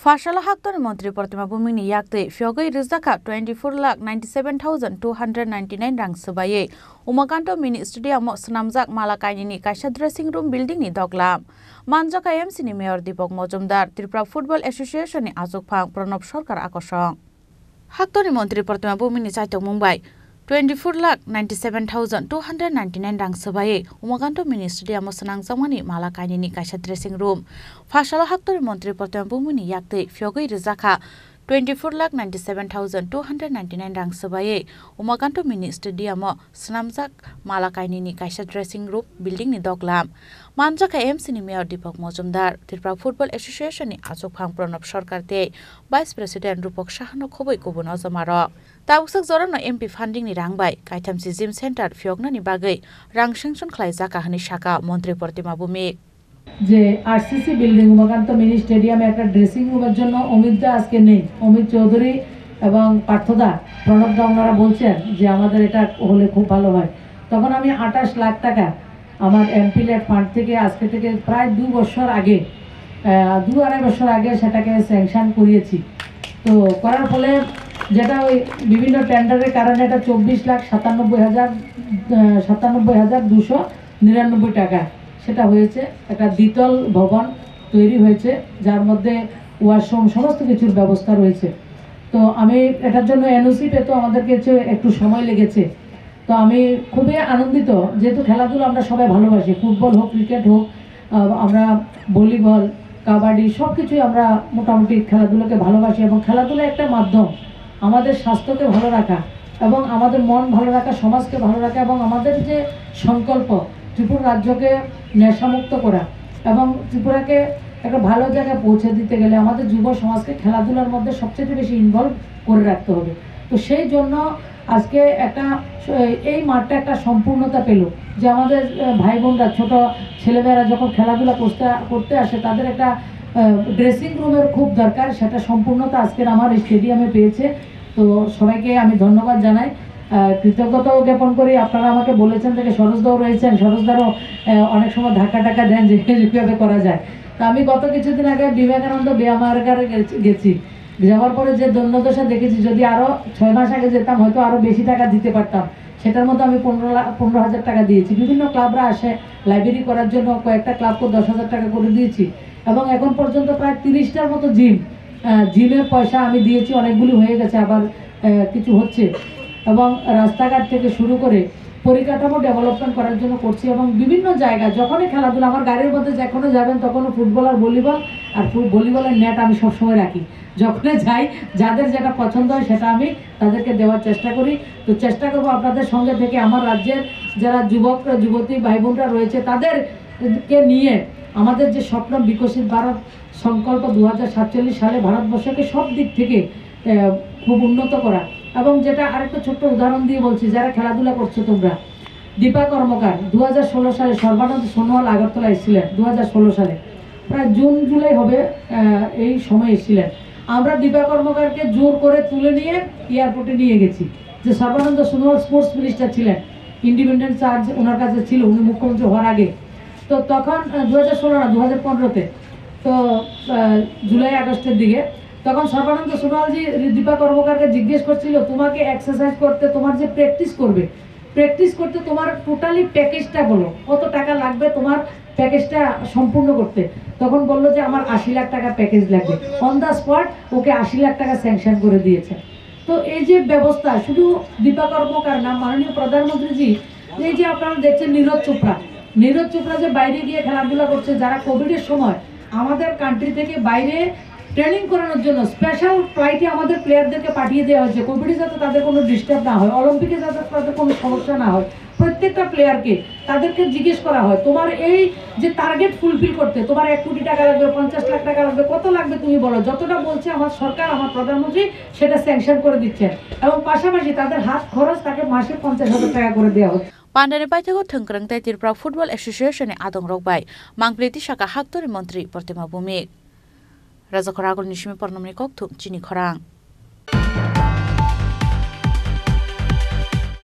Fashala Haktor Montri Portima Bumini Yakte, Fiogai Rizaka, 24,97,299 rang Subaye, Umakanto Mini Studio Mosnamzak Malakaini, Kasha Dressing Room Building ni Doglam. Manjaka MC ni Mayor Dipok Mojumdar, Tripura Football Association ni Azuk Pang, Pranab Sarkar Akosong. Haktor Montri Portima Bumini Chaitok Mumbai. 24,97,299 rang Subaye, Umakanto Mini Studio Mosnamzamani, Malakaini, Kasha Dressing Room. Fashala Haktor Montri Portima Bumini Yakte, Fiogai Rizaka, 24,97,299 rang Subaye, Umakanto Mini Studio Mosnamzak Malakaini, Kasha Dressing Room Building ni Doglam. Manjaka MC ni Mayor Dipok Mojumdar, Tripura Football Association ni Azuk Pang Pranab Sarkar te, Vice President Rupok Shahano Khoboi Kubuno Zamarok. Tabuksak Zorano MP funding ni rangbai, Kaitamsi Gym Center Fiogna ni bagai, rang sanction khlaijaka hani shaka Montri Portima Bumik. যে RCC building Umakanta mini স্টেডিয়ামে একটা dressing রুমের জন্য অমিতদা আজকে নেই, অমিত চৌধুরী এবং পার্থদা প্রণবদা ওনারা বলছেন যে আমাদের এটা হলে খুব ভালো হয়। তখন আমি 28 লাখ টাকা আমার এমপিলেট ফান্ড থেকে আজকে থেকে প্রায় 2 বছর আগে 2-2.5 বছর আগে সেটাকে স্যাংশন করিয়েছি। তো করার ফলে যেটা ওই বিভিন্ন টেন্ডারের কারণে এটা 24,97,299 টাকা সেটা হয়েছে। একটা দ্বিতল ভবন তৈরি হয়েছে যার মধ্যে ওয়াশরুম সমস্ত কিছুর ব্যবস্থা রয়েছে। তো আমি এটার জন্য এনওসি পেতে আমাদের কাছে একটু সময় লেগেছে। তো আমি খুবই আনন্দিত, যেহেতু খেলাধুলা আমরা সবাই ভালোবাসি, ফুটবল হোক ক্রিকেট হোক আমরা ভলিবল কাবাডি সব কিছুই আমরা মোটামুটি খেলাধুলাকে ভালোবাসি এবং খেলাধুলা একটা মাধ্যম আমাদের স্বাস্থ্যকে ভালো রাখা এবং আমাদের মন ভালো রাখা, সমাজকে ভালো রাখা এবং আমাদের যে সংকল্প ত্রিপুরা রাজ্যকে নেশামুক্ত করা এবং ত্রিপুরাকে একটা ভালো জায়গায় পৌঁছে দিতে গেলে আমাদের যুব সমাজকে খেলাধুলার মধ্যে সবচেয়ে বেশি ইনভলভ করে রাখতে হবে। তো সেই জন্য আজকে একটা এই মাঠটা একটা সম্পূর্ণতা পেল যে আমাদের ভাই বোনরা ছোট ছেলেমেয়েরা যখন খেলাধুলা করতে আসে তাদের একটা ড্রেসিং রুমের খুব দরকার, সেটা সম্পূর্ণতা আজকের আমার স্টেডিয়ামে পেয়েছে। তো সবাইকে আমি ধন্যবাদ জানাই, কৃতজ্ঞতাও জ্ঞাপন করি। আপনারা আমাকে বলেছেন থেকে সরোজদাও রয়েছেন, সরোজদারও অনেক সময় ধাক্কা দেন যে কীভাবে করা যায়। তো আমি গত কিছুদিন আগে বিবেকানন্দ ব্যায়ামাগারে গেছি, যাওয়ার পরে যে দৈন্যদশা দেখেছি, যদি আরও 6 মাস আগে যেতাম হয়তো আরও বেশি টাকা দিতে পারতাম। সেটার মধ্যে আমি 15,000 টাকা দিয়েছি। বিভিন্ন ক্লাবরা আসে লাইব্রেরি করার জন্য, কয়েকটা ক্লাবকে 10,000 টাকা করে দিয়েছি এবং এখন পর্যন্ত প্রায় 30টার মতো জিমের পয়সা আমি দিয়েছি, অনেকগুলি হয়ে গেছে, আবার কিছু হচ্ছে এবং রাস্তাঘাট থেকে শুরু করে পরিকাঠামো ডেভেলপমেন্ট করার জন্য করছি এবং বিভিন্ন জায়গায় যখনই খেলাধুলা আমার গাড়ির মধ্যে যখনই যাবেন তখনও ফুটবল আর ভলিবল আর ভলিবলের নেট আমি সবসময় রাখি। যখনই যাই যাদের যেটা পছন্দ হয় সেটা আমি তাদেরকে দেওয়ার চেষ্টা করি। তো চেষ্টা করবো আপনাদের সঙ্গে থেকে আমার রাজ্যের যারা যুবতী ভাই বোনরা রয়েছে তাদেরকে নিয়ে আমাদের যে স্বপ্ন বিকশিত ভারত সংকল্প 2047 সালে ভারতবর্ষকে সব দিক থেকে খুব উন্নত করা। এবং যেটা আরেকটা ছোট্ট উদাহরণ দিয়ে বলছি, যারা খেলাধুলা করছে তোমরা, দীপা কর্মকার 2016 সালে সর্বানন্দ সোনোয়াল আগরতলা এসেছিলেন 2016 সালে, প্রায় জুন জুলাই হবে এই সময় এসেছিলেন। আমরা দীপা কর্মকারকে জোর করে তুলে নিয়ে এয়ারপোর্টে নিয়ে গেছি। যে সর্বানন্দ সোনোয়াল স্পোর্টস মিনিস্টার ছিলেন, ইন্ডিপেন্ডেন্ট চার্জ ওনার কাছে ছিল উনি মুখ্যমন্ত্রী হওয়ার আগে। তো তখন 2016 না 2015-তে, তো জুলাই আগস্টের দিকে, তখন সর্বানন্দ সোনোয়ালজি দীপা কর্মকারকে জিজ্ঞেস করছিল তোমাকে এক্সারসাইজ করতে, তোমার যে প্র্যাকটিস করতে তোমার টোটালি প্যাকেজটা বলো, কত টাকা লাগবে তোমার প্যাকেজটা সম্পূর্ণ করতে। তখন বললো যে আমার 80 লাখ টাকা প্যাকেজ লাগবে। অন দ্য স্পট ওকে 80 লাখ টাকা স্যাংশন করে দিয়েছে। তো এই যে ব্যবস্থা, শুধু দীপা কর্মকার না, মাননীয় প্রধানমন্ত্রীজি এই যে আপনারা দেখছেন নীরজ চোপড়া যে বাইরে গিয়ে খেলাধুলা করছে, যারা কোভিডের সময় আমাদের কান্ট্রি থেকে বাইরে ট্রেনিং করানোর জন্য স্পেশাল ফ্লাইটে আমাদের প্লেয়ারদেরকে পাঠিয়ে দেওয়া হয়েছে, কোভিডে যাতে তাদের কোনো ডিস্টার্ব না হয়, অলিম্পিকে যাতে তাদের কোনো সমস্যা না হয়। প্রত্যেকটা প্লেয়ারকে তাদেরকে জিজ্ঞেস করা হয় তোমার এই যে টার্গেট ফুলফিল করতে তোমার 1 কোটি টাকা লাগবে, 50 লাখ টাকা লাগবে, কত লাগবে তুমি বলো। যতটা বলছে আমার সরকার, আমার প্রধানমন্ত্রী সেটা স্যাংশন করে দিচ্ছেন এবং পাশাপাশি তাদের হাত খরচ তাকে মাসে 50,000 টাকা করে দেওয়া হচ্ছে। Pandane Paitego Tungkrang Tirpura Football Association Adong Rokbai, Mangpleti Shaka Haktor Montri Portima Bumik. Raza Koragol Nishmi Pornomni Koktu, Chini Korang.